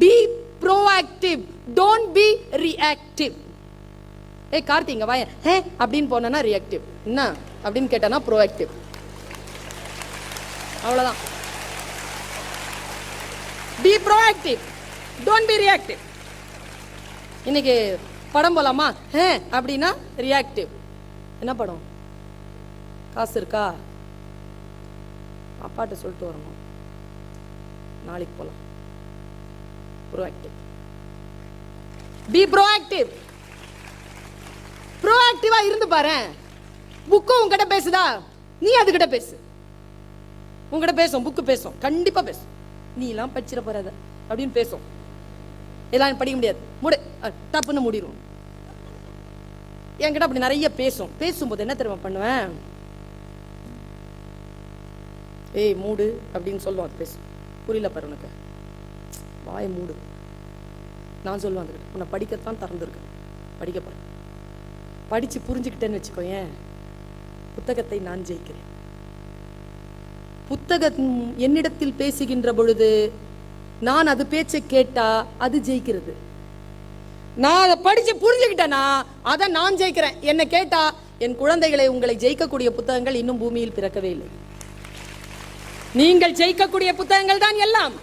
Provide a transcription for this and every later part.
Be proactive, don't be reactive. ஏய் கார்த்திங்க வாய ஹே அப்படின்னு போனா ரியாக்டிவ், என்ன அப்படின்னு கேட்டானா ப்ரோஆக்டிவ். அவ்வளவுதான். Be proactive, don't be reactive. இன்னைக்கு படம் போலாமா? ஹே அப்படின்னா ரியாக்டிவ். என்ன படம்? காசு இருக்கா? அப்பாட்ட சொல்லிட்டு வரணும், நாளைக்கு போலாம். ப்ரோஆக்டிவ். Be proactive. ப்ரோஆக்டிவா இருந்து பாரு. புக்கு உன்கிட்ட பேசுதா? நீ அதுகிட்ட பேசு. உன்கிட்ட பேசும், புக்கு பேசும், கண்டிப்பா பேசும். நீ எல்லாம் படிச்சிட போறாத அப்படின்னு பேசும். எல்லாம் படிக்க முடியாது, மூடு, தப்புன்னு மூடிடும். என்கிட்ட அப்படி நிறைய பேசும். பேசும்போது என்ன தெரியுமா பண்ணுவேன்? ஏய் மூடு அப்படின்னு சொல்லுவோம். அது பேசும். புரியல பாரு உனக்கு, வாய மூடு. நான் சொல்லுவேன் அதுக்கிட்ட, உன்னை படிக்கத்தான் திறந்துருக்கு, படிக்க பாரு. படிச்சு புரிஞ்சுக்கிட்டேன்னு வச்சுக்கோ, ஏன் புத்தகத்தை நான் ஜெயிக்கிறேன். புத்தகம் என்னிடத்தில் பேசுகின்ற பொழுது நான் அது பேச்சை கேட்டா அது ஜெயிக்கிறது. நான் அதை படிச்சு புரிஞ்சுக்கிட்டேனா அதை நான் ஜெயிக்கிறேன். என்ன கேட்டா, என் குழந்தைகளை, உங்களை ஜெயிக்கக்கூடிய புத்தகங்கள் இன்னும் பூமியில் பிறக்கவே இல்லை. நீங்கள் ஜெயிக்கக்கூடிய புத்தகங்கள் தான் எல்லாம்.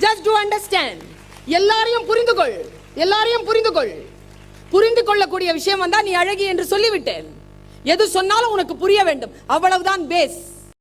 Just to understand. எல்லாரையும் புரிந்து கொள், எல்லாரையும் புரிந்து கொள். புரிந்து கொள்ளக்கூடிய விஷயம் வந்தா நீ அழகி என்று சொல்லிவிட்டேன். எது சொன்னாலும் உனக்கு புரிய வேண்டும், அவ்வளவுதான் பேஸ்.